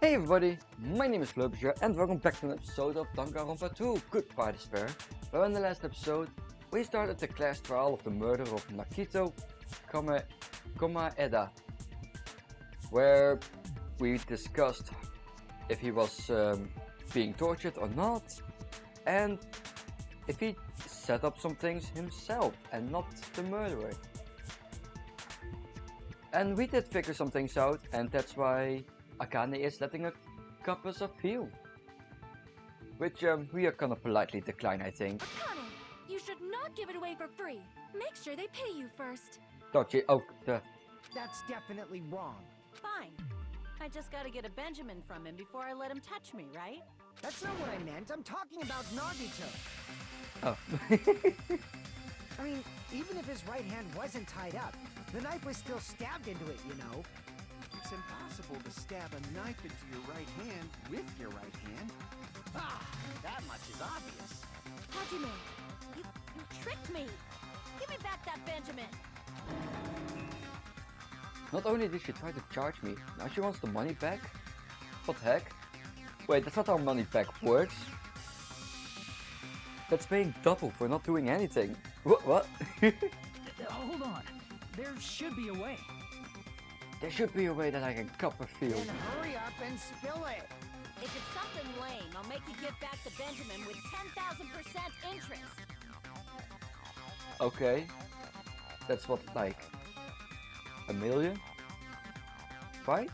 Hey everybody, my name is Flubisher and welcome back to an episode of Danganronpa 2 Goodbye Despair, where in the last episode we started the class trial of the murder of Nagito Komaeda, where we discussed if he was being tortured or not, and if he set up some things himself and not the murderer. And we did figure some things out, and that's why Akane is letting a couple of heal. Which we are gonna politely decline, I think. Akane, you should not give it away for free. Make sure they pay you first. Dodgy, oh, the... That's definitely wrong. Fine. I just gotta get a Benjamin from him before I let him touch me, right? That's not what I meant. I'm talking about Nagito. Oh. I mean, even if his right hand wasn't tied up, the knife was still stabbed into it, you know? It's impossible to stab a knife into your right hand with your right hand. Ah, that much is obvious. Hajime, you tricked me. Give me back that Benjamin. Not only did she try to charge me, now she wants the money back? What the heck? Wait, that's not how money back works. That's paying double for not doing anything. What? Hold on. There should be a way. There should be a way that I can cup a feel. Then hurry up and spill it. If it's something lame, I'll make you give back the Benjamin with 10,000% interest. Okay. That's what, like... $1 million? Right?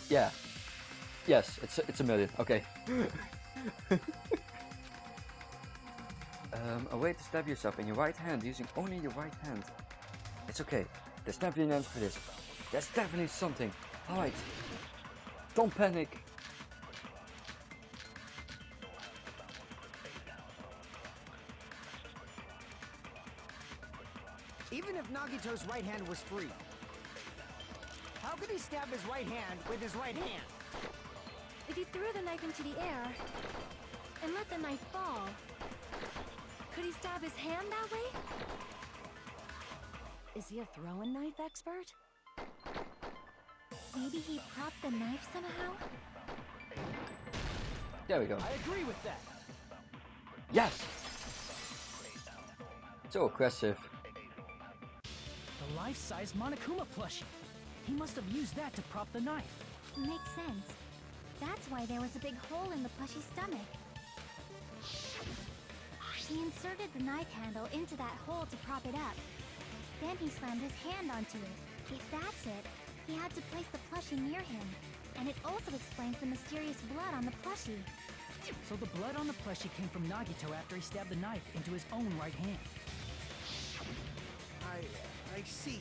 Yeah. Yes, it's $1 million. Okay. A way to stab yourself in your right hand using only your right hand. It's okay. There's definitely an answer for this. There's definitely something. Alright. Don't panic. Even if Nagito's right hand was free, how could he stab his right hand with his right hand? If you threw the knife into the air and let the knife fall, could he stab his hand that way? Is he a throwing knife expert? Maybe he propped the knife somehow? There we go. I agree with that. Yes! So aggressive. The life-size Monokuma plushie. He must have used that to prop the knife. Makes sense. That's why there was a big hole in the plushie's stomach. He inserted the knife handle into that hole to prop it up. Then he slammed his hand onto it. If that's it, he had to place the plushie near him. And it also explains the mysterious blood on the plushie. So the blood on the plushie came from Nagito after he stabbed the knife into his own right hand. I see.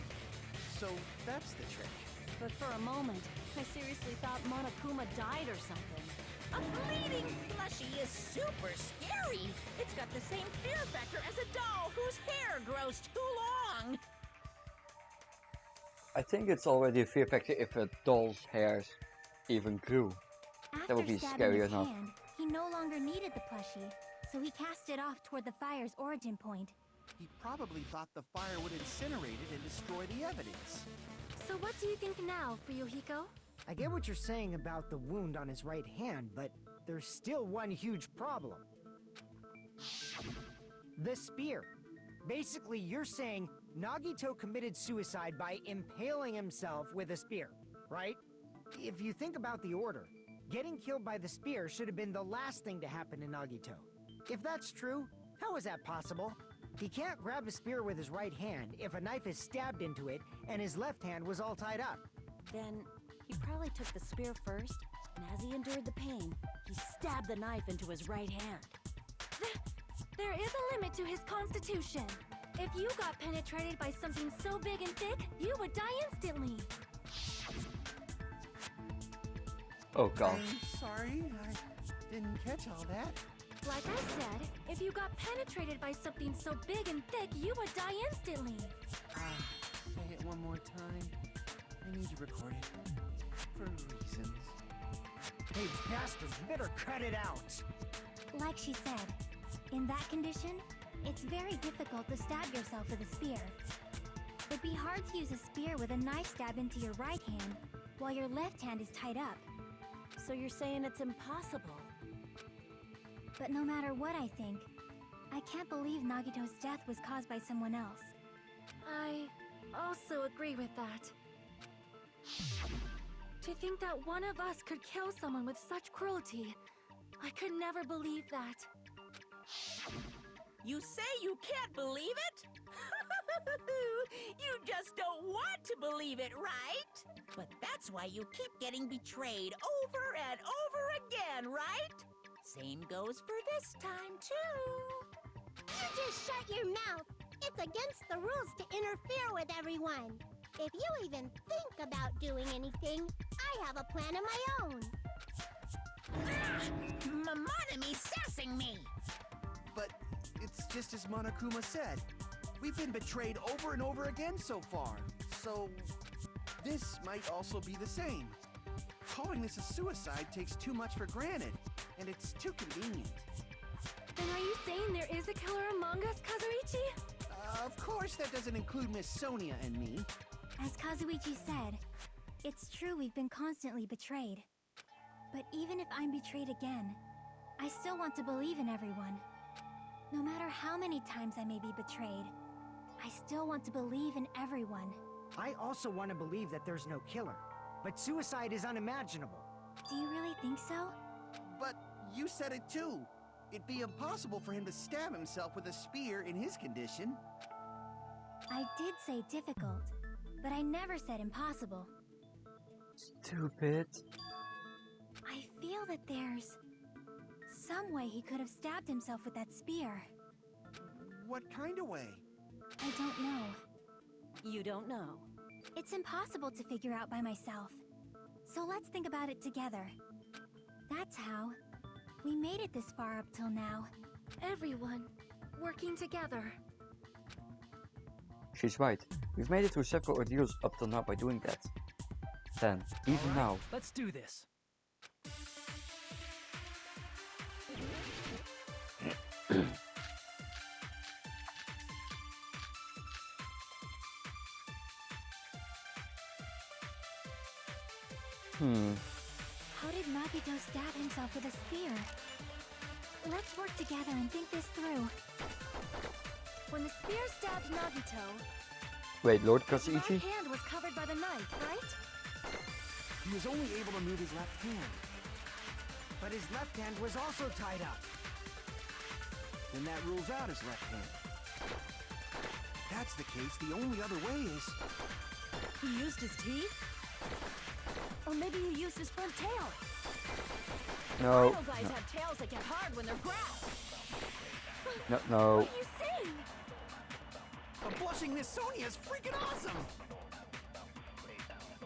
So that's the trick. But for a moment, I seriously thought Monokuma died or something. A bleeding plushie is super scary. It's got the same fear factor as a doll whose hair grows too long. I think it's already a fear factor if a doll's hairs even grew. After would be stabbing scary his enough. hand, he no longer needed the plushie, so he cast it off toward the fire's origin point. He probably thought the fire would incinerate it and destroy the evidence. So what do you think now, Fuyuhiko? I get what you're saying about the wound on his right hand, but there's still one huge problem. The spear. Basically, you're saying Nagito committed suicide by impaling himself with a spear, right? If you think about the order, getting killed by the spear should have been the last thing to happen to Nagito. If that's true, how is that possible? He can't grab a spear with his right hand if a knife is stabbed into it and his left hand was all tied up. Then he probably took the spear first, and as he endured the pain, he stabbed the knife into his right hand. There is a limit to his constitution. If you got penetrated by something so big and thick, you would die instantly. Oh god. I'm sorry, I didn't catch all that. Like I said, if you got penetrated by something so big and thick, you would die instantly. Say it one more time. I need to record it. For reasons. Hey, bastards, you better cut it out! Like she said, in that condition, it's very difficult to stab yourself with a spear. It'd be hard to use a spear with a knife stab into your right hand while your left hand is tied up. So you're saying it's impossible? But no matter what I think, I can't believe Nagito's death was caused by someone else. I also agree with that. To think that one of us could kill someone with such cruelty, I could never believe that. You say you can't believe it? You just don't want to believe it, right? But that's why you keep getting betrayed over and over again, right? Same goes for this time, too. You just shut your mouth. It's against the rules to interfere with everyone. If you even think about doing anything, I have a plan of my own. Monomi's sassing me. But it's just as Monokuma said. We've been betrayed over and over again so far. So this might also be the same. Calling this a suicide takes too much for granted, and it's too convenient. Then are you saying there is a killer among us, Kazuichi? Of course that doesn't include Miss Sonia and me. As Kazuichi said, it's true we've been constantly betrayed. But even if I'm betrayed again, I still want to believe in everyone. No matter how many times I may be betrayed, I still want to believe in everyone. I also want to believe that there's no killer, but suicide is unimaginable. Do you really think so? But you said it too. It'd be impossible for him to stab himself with a spear in his condition. I did say difficult, but I never said impossible. Stupid. I feel that there's some way he could have stabbed himself with that spear. What kind of way? I don't know. You don't know. It's impossible to figure out by myself. So let's think about it together. That's how we made it this far up till now. Everyone, working together. She's right. We've made it through several ordeals up till now by doing that. Then, even All right, now, let's do this. How did Nagito stab himself with a spear? Let's work together and think this through. When the spear stabbed Nagito, wait, Lord his right Kazuichi? hand was covered by the knife, right? He was only able to move his left hand. But his left hand was also tied up. Then that rules out his left hand. If that's the case, the only other way is... He used his teeth? Or maybe he used his front tail. No, Rhino guys have tails that get hard when they're grabbed. no. What are you saying? The blushing Miss Sonia is freaking awesome!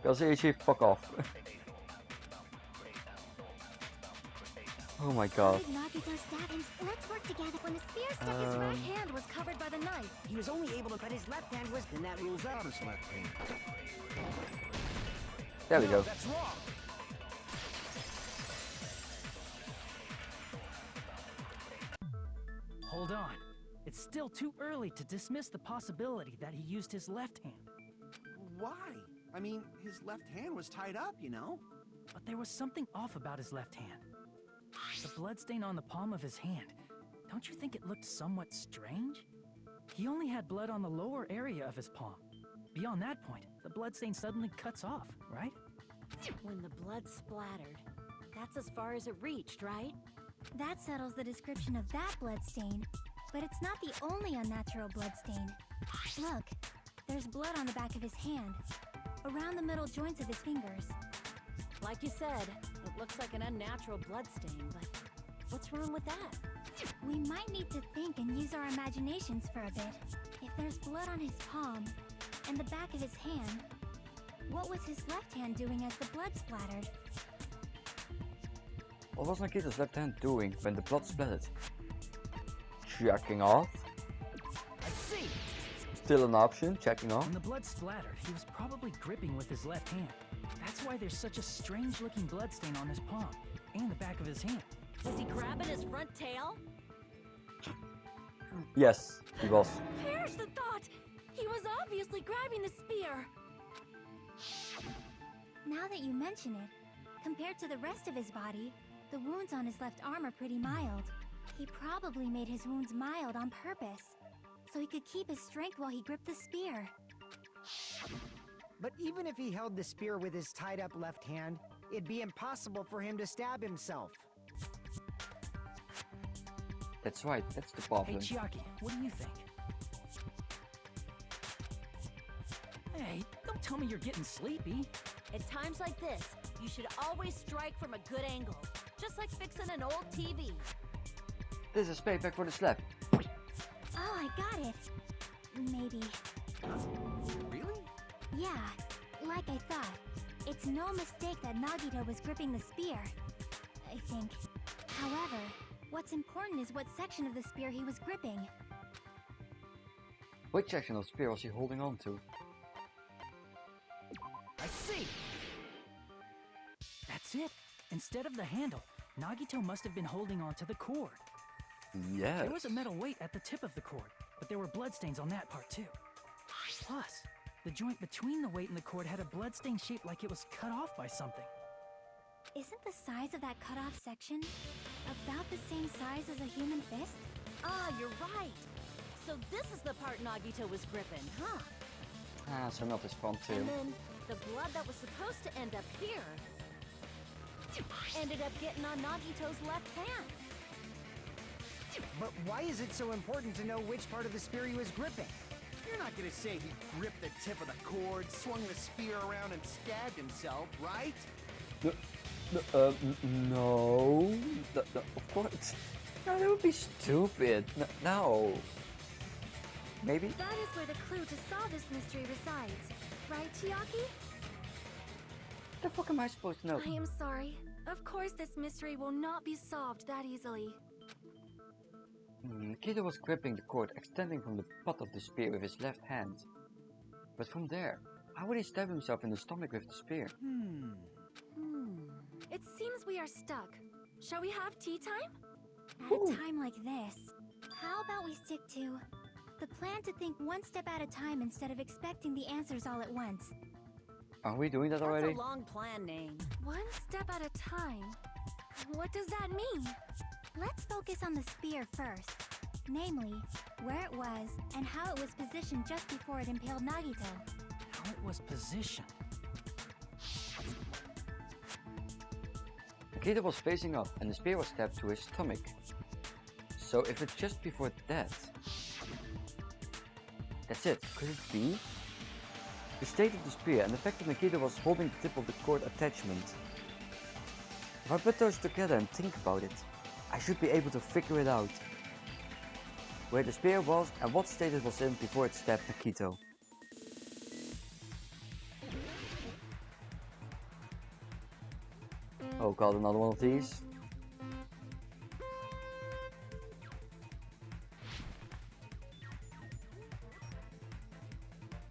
Kazuichi, fuck off. Oh my How god. did Nagito stab him? Let's work together. When the spear His stabbed right hand was covered by the knife. He was only able to, but his left hand was... Then that rules out his left hand. There we No, go. that's wrong. Hold on. It's still too early to dismiss the possibility that he used his left hand. Why? I mean, his left hand was tied up, you know? But there was something off about his left hand. The bloodstain on the palm of his hand. Don't you think it looked somewhat strange? He only had blood on the lower area of his palm. Beyond that point, the bloodstain suddenly cuts off, right? When the blood splattered, that's as far as it reached, right? That settles the description of that bloodstain. But it's not the only unnatural bloodstain. Look, there's blood on the back of his hand, around the middle joints of his fingers. Like you said, it looks like an unnatural bloodstain, but what's wrong with that? We might need to think and use our imaginations for a bit. If there's blood on his palm and the back of his hand, what was his left hand doing as the blood splattered? What was Nagito's left hand doing when the blood splattered? Checking off? I see! Still an option, checking off. When the blood splattered, he was probably gripping with his left hand. That's why there's such a strange-looking bloodstain on his palm and the back of his hand. Was he grabbing his front tail? Yes, he was. Perish the thought! He was obviously grabbing the spear. Now that you mention it, compared to the rest of his body, the wounds on his left arm are pretty mild. He probably made his wounds mild on purpose, so he could keep his strength while he gripped the spear. But even if he held the spear with his tied up left hand, it'd be impossible for him to stab himself. That's right, that's the Hey, problem. Chiaki, what do you think? Hey, don't tell me you're getting sleepy. At times like this, you should always strike from a good angle. Just like fixing an old TV. This is payback for the slap. Oh, I got it. Maybe. Really? Yeah, like I thought. It's no mistake that Nagito was gripping the spear, I think. However, what's important is what section of the spear he was gripping. Which section of the spear was he holding on to? I see! That's it. Instead of the handle, Nagito must have been holding on to the cord. Yes. There was a metal weight at the tip of the cord, but there were bloodstains on that part too. Plus, the joint between the weight and the cord had a bloodstain shaped like it was cut off by something. Isn't the size of that cut-off section about the same size as a human fist? Ah, you're right. So this is the part Nagito was gripping, huh? Ah, so not his front too. And then the blood that was supposed to end up here ended up getting on Nagito's left hand. But why is it so important to know which part of the spear he was gripping? You're not gonna say he gripped the tip of the cord, swung the spear around, and stabbed himself, right? No. Of course. No, that would be stupid. No. Maybe? That is where the clue to solve this mystery resides. Right, Chiaki? The fuck am I supposed to know? I am sorry. Of course this mystery will not be solved that easily. Nagito was gripping the cord extending from the butt of the spear with his left hand. But from there, how would he stab himself in the stomach with the spear? It seems we are stuck. Shall we have tea time? At a time like this, how about we stick to the plan to think one step at a time instead of expecting the answers all at once? Are we doing that already? That's a long plan name. One step at a time? What does that mean? Let's focus on the spear first. Namely, where it was and how it was positioned just before it impaled Nagito. How it was positioned. Nagito was facing up and the spear was stabbed to his stomach. So if it's just before that... That's it. Could it be? The state of the spear and the fact that Nagito was holding the tip of the cord attachment. If I put those together and think about it, I should be able to figure it out. Where the spear was and what state it was in before it stabbed Nagito. Oh god, another one of these.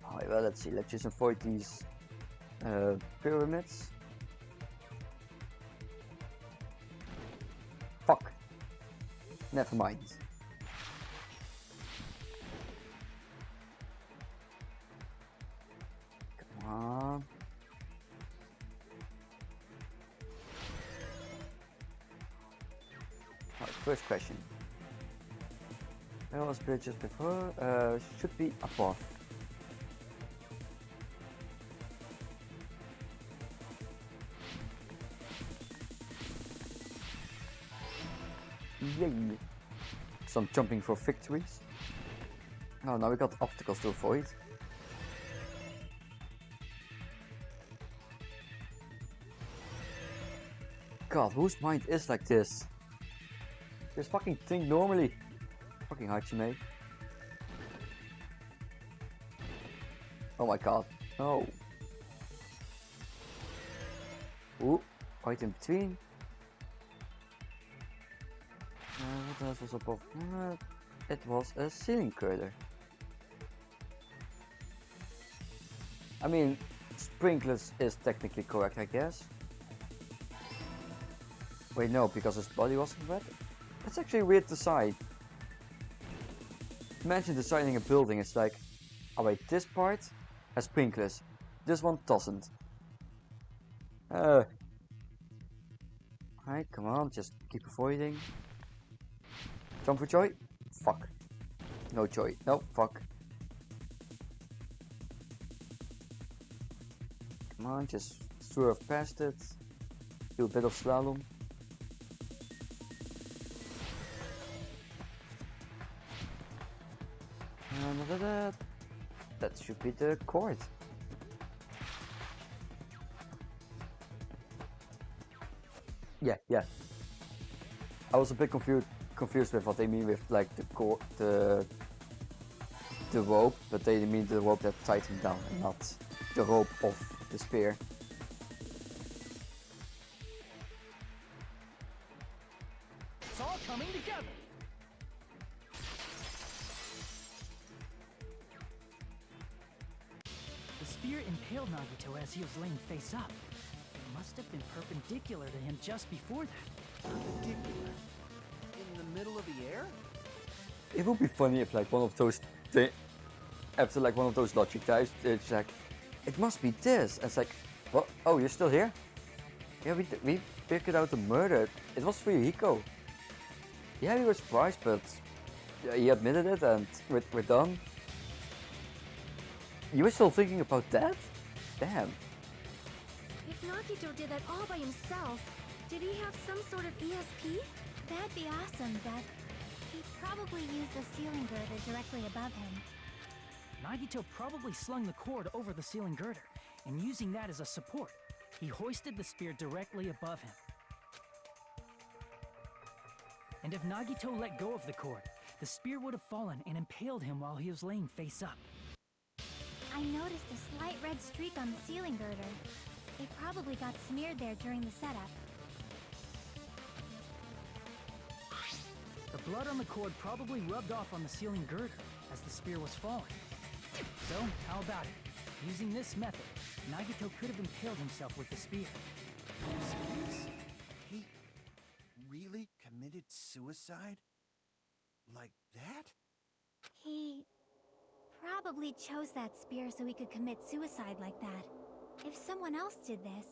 Alright, well let's see, let's just avoid these pyramids. Fuck. Never mind. Come on. Alright, first question. Where was the just before? Should be above. Yay! Some jumping for victories. Oh, now we got obstacles to avoid. God, whose mind is like this? Just fucking think normally. Fucking Hachime. Oh my god, no. Ooh, right in between. What else was above? It was a ceiling curler. I mean, sprinklers is technically correct, I guess. Wait, no, because his body wasn't wet? That's actually a weird design. Imagine designing a building, it's like, Oh wait, this part has sprinklers. This one doesn't. Alright, come on, just keep avoiding. Jump for joy? Fuck. No joy. No, fuck. Come on, just swerve past it. Do a bit of slalom. And that should be the cord. Yeah. I was a bit confused with what they mean with like the rope, but they mean the rope that tied him down and not the rope of the spear. It's all coming together. The spear impaled Nagito as he was laying face up. It must have been perpendicular to him just before that. Perpendicular? In the middle of the air? It would be funny if like one of those after like one of those logic types, it's like, it must be this. And it's like, what? Oh, you're still here? Yeah, we figured out the murder. It was for Hiko. Yeah, we were surprised, but he admitted it, and we're done. You were still thinking about that? Damn. If Nagito did that all by himself, did he have some sort of ESP? That'd be awesome, but he probably used the ceiling girder directly above him. Nagito probably slung the cord over the ceiling girder, and using that as a support, he hoisted the spear directly above him. And if Nagito let go of the cord, the spear would have fallen and impaled him while he was laying face up. I noticed a slight red streak on the ceiling girder. It probably got smeared there during the setup. The blood on the cord probably rubbed off on the ceiling girder as the spear was falling. So, how about it? Using this method, Nagito could have impaled himself with the spear. Are you serious? He really committed suicide? Like that? He probably chose that spear so he could commit suicide like that. If someone else did this,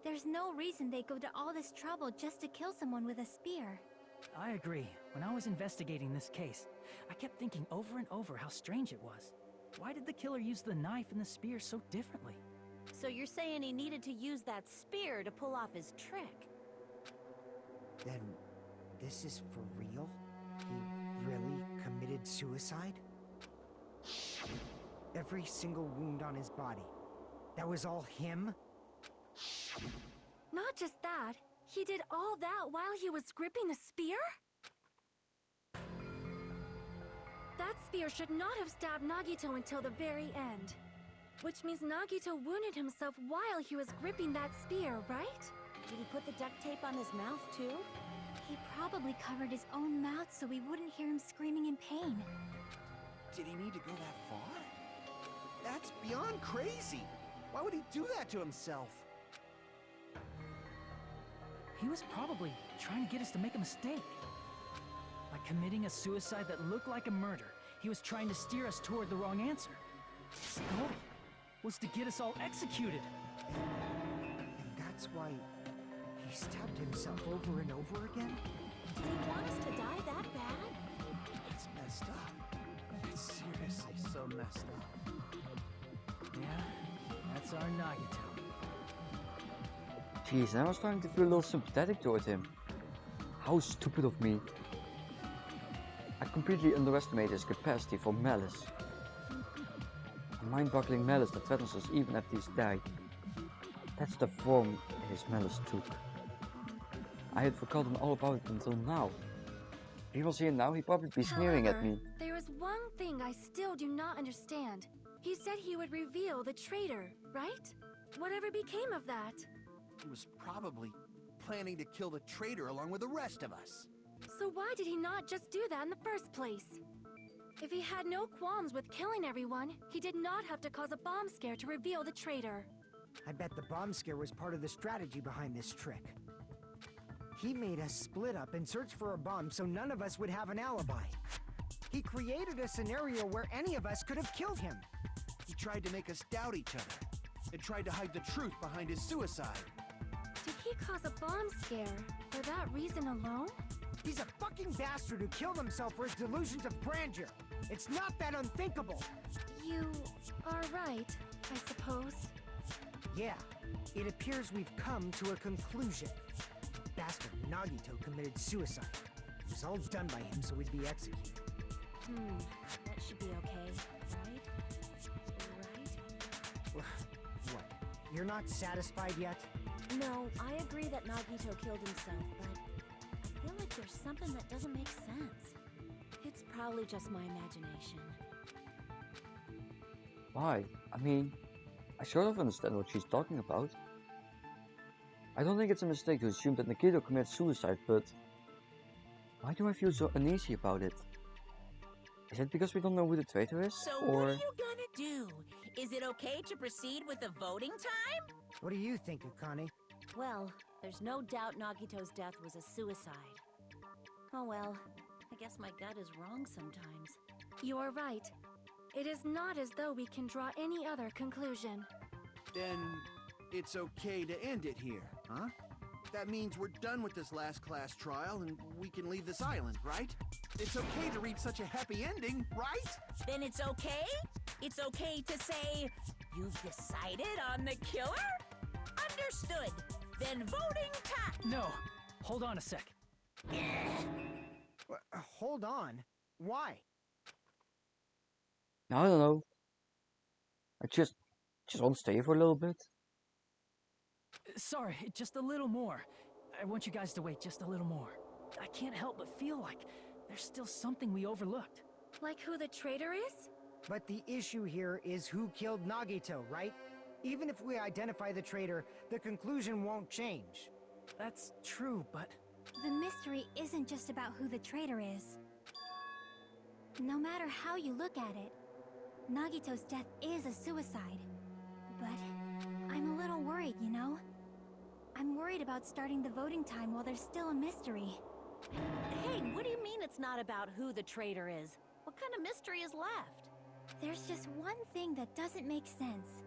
there's no reason they'd go to all this trouble just to kill someone with a spear. I agree. When I was investigating this case, I kept thinking over and over how strange it was. Why did the killer use the knife and the spear so differently? So you're saying he needed to use that spear to pull off his trick? Then this is for real? He really committed suicide? Every single wound on his body. That was all him? Not just that, he did all that while he was gripping the spear? That spear should not have stabbed Nagito until the very end. Which means Nagito wounded himself while he was gripping that spear, right? Did he put the duct tape on his mouth too? He probably covered his own mouth so we wouldn't hear him screaming in pain. Did he need to go that far? That's beyond crazy! Why would he do that to himself? He was probably trying to get us to make a mistake. By committing a suicide that looked like a murder, he was trying to steer us toward the wrong answer. His goal was to get us all executed. And that's why he stabbed himself over and over again? Did he want us to die that bad? That's messed up. It's seriously so messed up. Yeah, that's our Nagito. Jeez, I was starting to feel a little sympathetic toward him. How stupid of me. I completely underestimated his capacity for malice. A mind-boggling malice that threatens us even after he's died. That's the form his malice took. I had forgotten all about it until now. If he was here now, he'd probably be sneering at me. There is one thing I still do not understand. He said he would reveal the traitor, right? Whatever became of that? He was probably planning to kill the traitor along with the rest of us. So why did he not just do that in the first place? If he had no qualms with killing everyone, he did not have to cause a bomb scare to reveal the traitor. I bet the bomb scare was part of the strategy behind this trick. He made us split up and search for a bomb so none of us would have an alibi. He created a scenario where any of us could have killed him. He tried to make us doubt each other and tried to hide the truth behind his suicide. Did he cause a bomb scare for that reason alone? He's a fucking bastard who killed himself for his delusions of grandeur. It's not that unthinkable. You are right, I suppose. Yeah, it appears we've come to a conclusion. Bastard Nagito committed suicide. It was all done by him so we'd be executed. That should be okay, right? Right? What? You're not satisfied yet? No, I agree that Nagito killed himself, but I feel like there's something that doesn't make sense. It's probably just my imagination. Why? I mean, I sort of understand what she's talking about. I don't think it's a mistake to assume that Nagito committed suicide, but why do I feel so uneasy about it? Is it because we don't know who the traitor is? So or... what are you gonna do? Is it okay to proceed with the voting time? What do you think, Akane? Well, there's no doubt Nagito's death was a suicide. Oh well, I guess my gut is wrong sometimes. You are right. It is not as though we can draw any other conclusion. Then it's okay to end it here, huh? That means we're done with this last class trial and we can leave this island, right? It's okay to reach such a happy ending, right? Then it's okay? It's okay to say, you've decided on the killer? Understood. Then voting time. No, hold on a sec. Hold on. Why? I don't know. I just want to stay for a little bit. Sorry, just a little more. I want you guys to wait just a little more. I can't help but feel like there's still something we overlooked. Like who the traitor is? But the issue here is who killed Nagito, right? Even if we identify the traitor, the conclusion won't change. That's true, but... The mystery isn't just about who the traitor is. No matter how you look at it, Nagito's death is a suicide. But I'm a little worried, you know? I'm worried about starting the voting time while there's still a mystery. Hey, what do you mean it's not about who the traitor is? What kind of mystery is left? There's just one thing that doesn't make sense,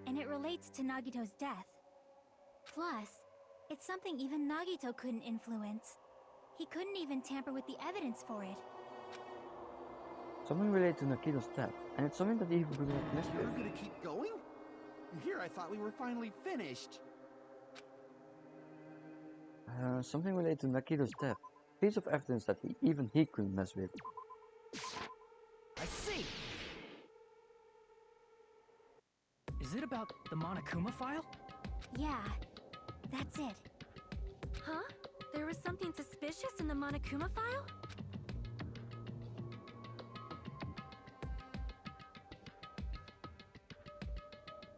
and it relates to Nagito's death. Plus, it's something even Nagito couldn't influence. He couldn't even tamper with the evidence for it. Something related to Nagito's death, and it's something that he even could have messed We're with. gonna keep going? Here I thought we were finally finished. Something related to Nagito's death. Piece of evidence that even he couldn't mess with. I see! Is it about the Monokuma file? Yeah, that's it. Huh? There was something suspicious in the Monokuma file?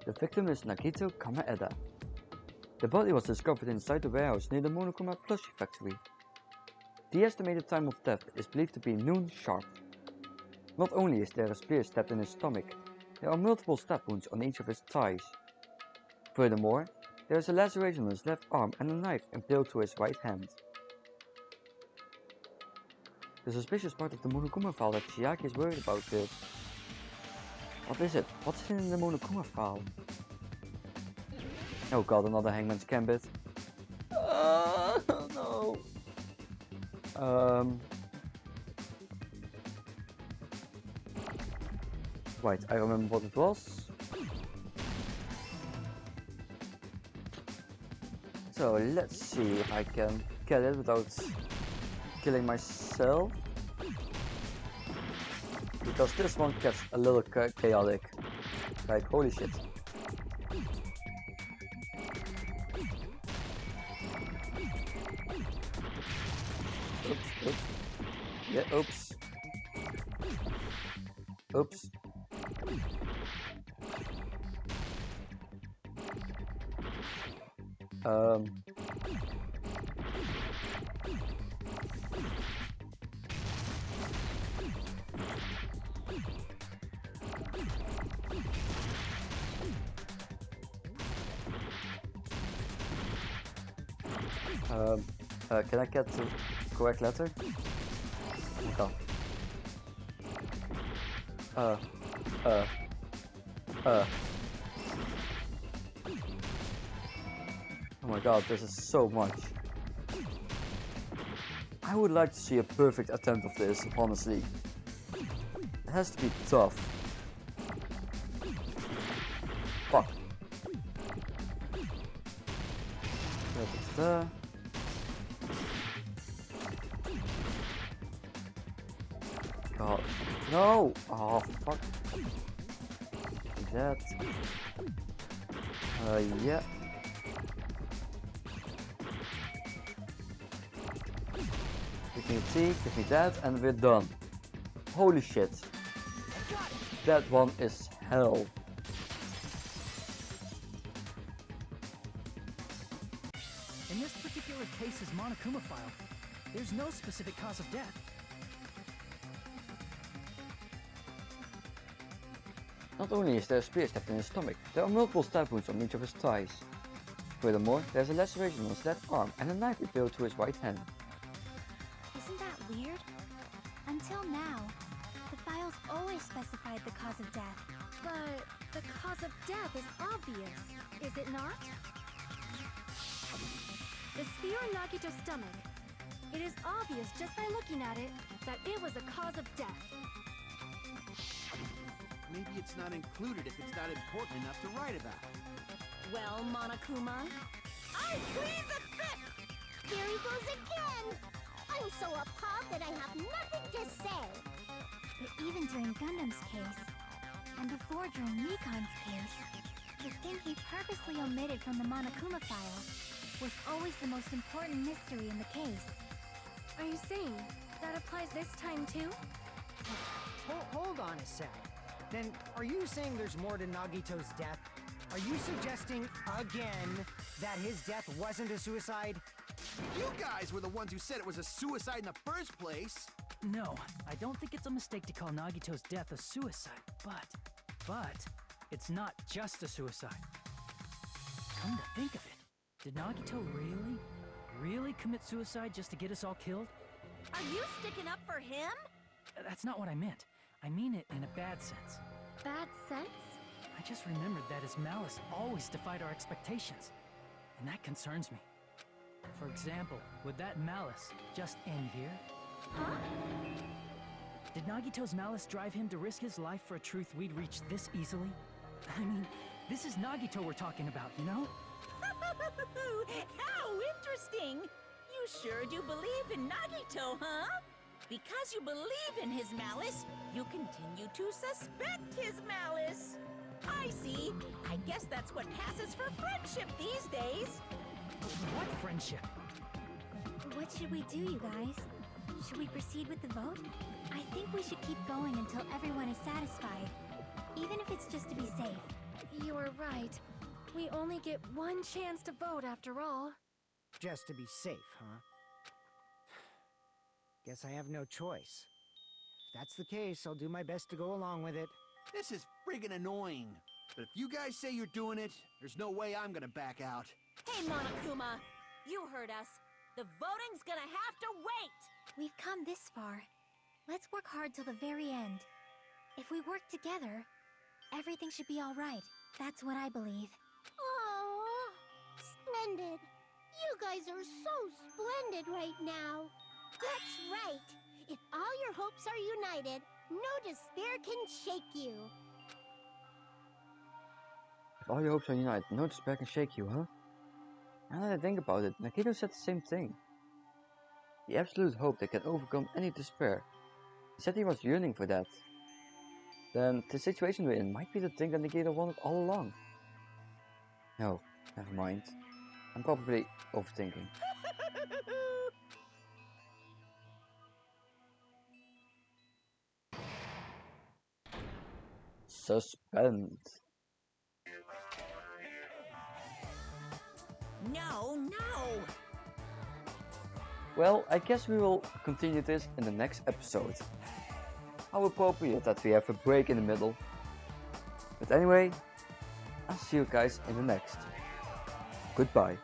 The victim is Nagito Kamaeda. The body was discovered inside the warehouse near the Monokuma plushie factory. The estimated time of death is believed to be noon sharp. Not only is there a spear stabbed in his stomach, there are multiple stab wounds on each of his thighs. Furthermore, there is a laceration on his left arm and a knife impaled to his right hand. The suspicious part of the Monokuma file that Chiaki is worried about is... What is it? What's in the Monokuma file? Oh god, another Hangman's Gambit. No. Right, I remember what it was. So let's see if I can get it without killing myself. Because this one gets a little chaotic. Like, holy shit. Oops, oops. Yeah, oops. Oops. Can I get the correct letter? Okay. Oh my god, this is so much. I would like to see a perfect attempt of this, honestly. It has to be tough. Fuck. Da. God. No! Oh, fuck. That. Yeah. Give me a T, give me that, and we're done. Holy shit. That one is hell. In this particular case's Monokuma file, there's no specific cause of death. Not only is there a spear stabbed in his stomach, there are multiple stab wounds on each of his thighs. Furthermore, there's a laceration on his left arm and a knife revealed to his right hand. Isn't that weird? Until now, the files always specified the cause of death. But the cause of death is obvious, is it not? The spear in Nagito's stomach. It is obvious just by looking at it that it was a cause of death. Maybe it's not included if it's not important enough to write about. Well, Monokuma, I plead the fifth! Here he goes again! I'm so appalled that I have nothing to say. But even during Gundam's case, and before during Mikan's case, the thing he purposely omitted from the Monokuma file was always the most important mystery in the case. Are you saying that applies this time too? Hold on a sec. Then, are you saying there's more to Nagito's death? Are you suggesting, again, that his death wasn't a suicide? You guys were the ones who said it was a suicide in the first place! No, I don't think it's a mistake to call Nagito's death a suicide, but it's not just a suicide. Come to think of it, did Nagito really commit suicide just to get us all killed? Are you sticking up for him? That's not what I meant. I mean it in a bad sense. Bad sense? I just remembered that his malice always defied our expectations, and that concerns me. For example, would that malice just end here? Huh? Did Nagito's malice drive him to risk his life for a truth we'd reach this easily? I mean, this is Nagito we're talking about, you know? How interesting! You sure do believe in Nagito, huh? Because you believe in his malice, you continue to suspect his malice. I see. I guess that's what passes for friendship these days. What friendship? What should we do, you guys? Should we proceed with the vote? I think we should keep going until everyone is satisfied, even if it's just to be safe. You are right. We only get one chance to vote after all. Just to be safe, huh? Guess I have no choice. If that's the case, I'll do my best to go along with it. This is friggin' annoying. But if you guys say you're doing it, there's no way I'm gonna back out. Hey, Monokuma, you heard us. The voting's gonna have to wait. We've come this far. Let's work hard till the very end. If we work together, everything should be all right. That's what I believe. Oh, splendid. You guys are so splendid right now. That's right. If all your hopes are united, no despair can shake you. If all your hopes are united, no despair can shake you, huh? Now that I think about it, Nagito said the same thing. The absolute hope that can overcome any despair. He said he was yearning for that. Then the situation we're in might be the thing that Nagito wanted all along. No, never mind. I'm probably overthinking. Suspense. No. Well, I guess we will continue this in the next episode. How appropriate that we have a break in the middle. But anyway, I'll see you guys in the next. Goodbye.